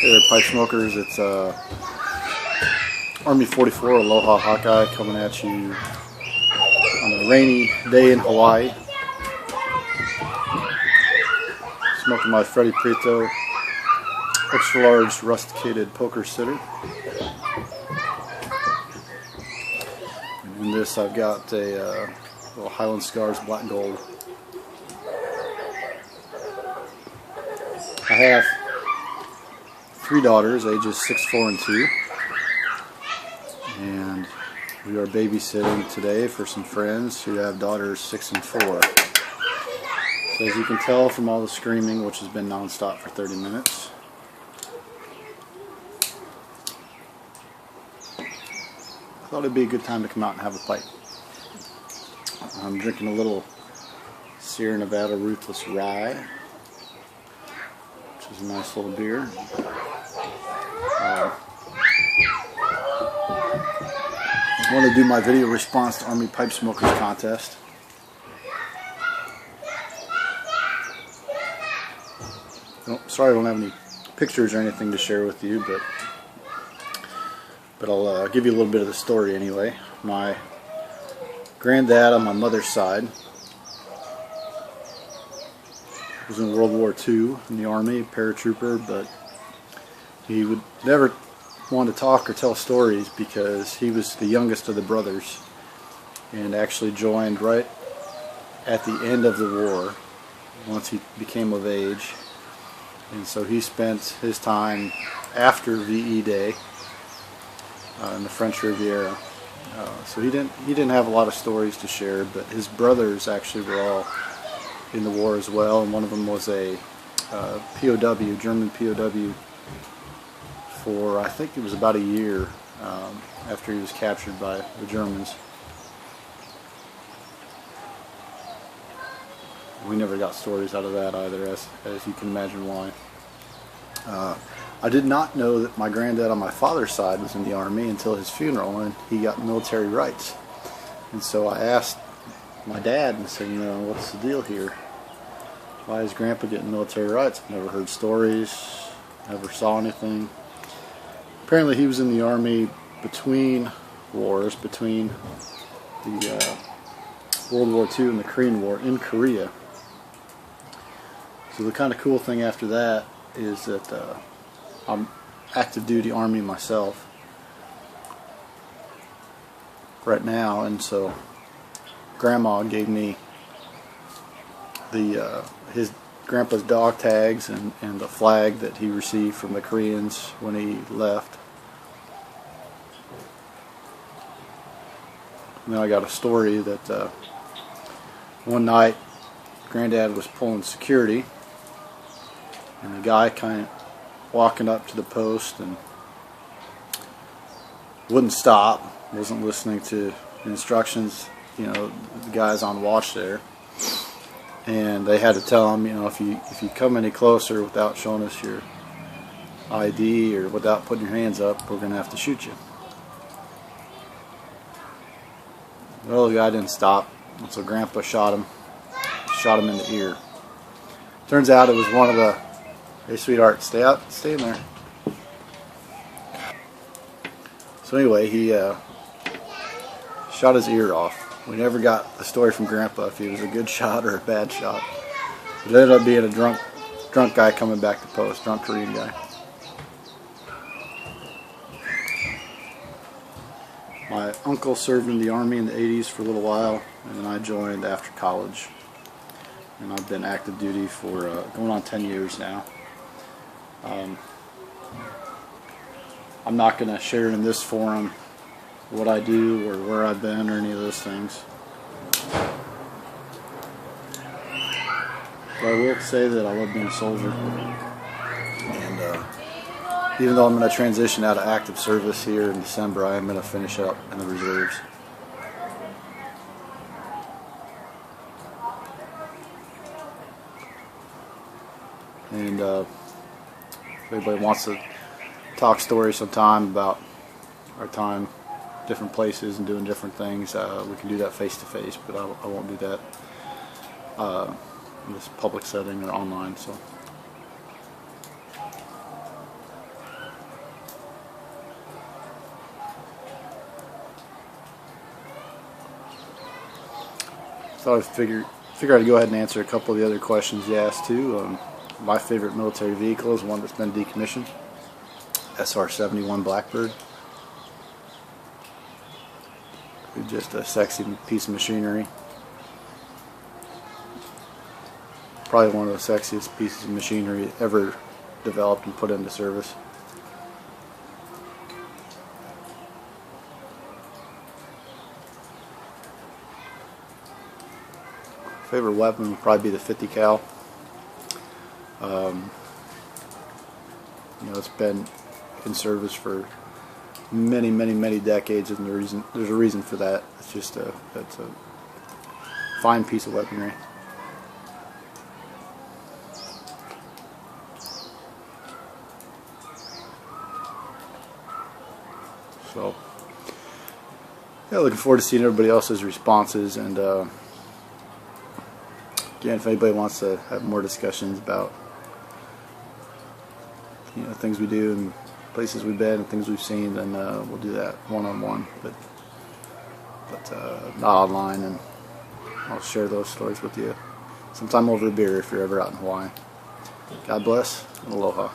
Hey there, pipe smokers. It's Army 44 Aloha Hawkeye coming at you on a rainy day in Hawaii. Smoking my Freddy Prieto extra large rusticated poker sitter. And in this I've got a little Hilands cigars black gold. I have 3 daughters, ages 6, 4, and 2, and we are babysitting today for some friends who have daughters 6 and 4. So as you can tell from all the screaming, which has been non-stop for 30 minutes, I thought it'd be a good time to come out and have a pipe. I'm drinking a little Sierra Nevada Ruthless Rye, which is a nice little beer. I want to do my video response to Army Pipe Smokers contest. Sorry I don't have any pictures or anything to share with you, but I'll give you a little bit of the story anyway. My granddad on my mother's side was in World War II in the Army, paratrooper, but he would never want to talk or tell stories because he was the youngest of the brothers and actually joined right at the end of the war once he became of age. And so he spent his time after VE Day in the French Riviera. So he didn't have a lot of stories to share, but his brothers actually were all in the war as well, and one of them was a POW, German POW, for I think it was about a year after he was captured by the Germans. We never got stories out of that either, as you can imagine why. I did not know that my granddad on my father's side was in the Army until his funeral, and he got military rights. And so I asked my dad and said, what's the deal here? Why is Grandpa getting military rights? I've never heard stories, never saw anything. Apparently he was in the Army between wars, between the World War II and the Korean War in Korea. So the kind of cool thing after that is that I'm active duty Army myself right now, and so Grandma gave me his Grandpa's dog tags and the flag that he received from the Koreans when he left. And then I got a story that one night Granddad was pulling security, and the guy kind of walking up to the post and wouldn't stop, wasn't listening to instructions, the guys on watch there, and they had to tell him, if you come any closer without showing us your ID or without putting your hands up, we're going to have to shoot you. Well, the guy didn't stop, and so Grandpa shot him in the ear. Turns out it was one of the, hey sweetheart, stay in there. So anyway, he shot his ear off. We never got the story from Grandpa if he was a good shot or a bad shot. It ended up being a drunk guy coming back to post, drunk Korean guy. My uncle served in the Army in the 80s for a little while, and then I joined after college. And I've been active duty for going on 10 years now. I'm not going to share in this forum what I do or where I've been or any of those things. But I will say that I love being a soldier. And even though I'm going to transition out of active service here in December, I am going to finish up in the reserves. And if anybody wants to talk stories sometime about our time, different places and doing different things, we can do that face to face, but I won't do that in this public setting or online. So thought I'd go ahead and answer a couple of the other questions you asked too. My favorite military vehicle is one that's been decommissioned, SR-71 Blackbird. It's just a sexy piece of machinery. Probably one of the sexiest pieces of machinery ever developed and put into service. Favorite weapon would probably be the 50 cal. You know, it's been in service for many decades, and there's a reason for that. It's just it's a fine piece of weaponry. So, yeah, looking forward to seeing everybody else's responses, and again, if anybody wants to have more discussions about, you know, things we do and places we've been and things we've seen, then we'll do that one-on-one, but not online, and I'll share those stories with you sometime over a beer if you're ever out in Hawaii. God bless, and aloha.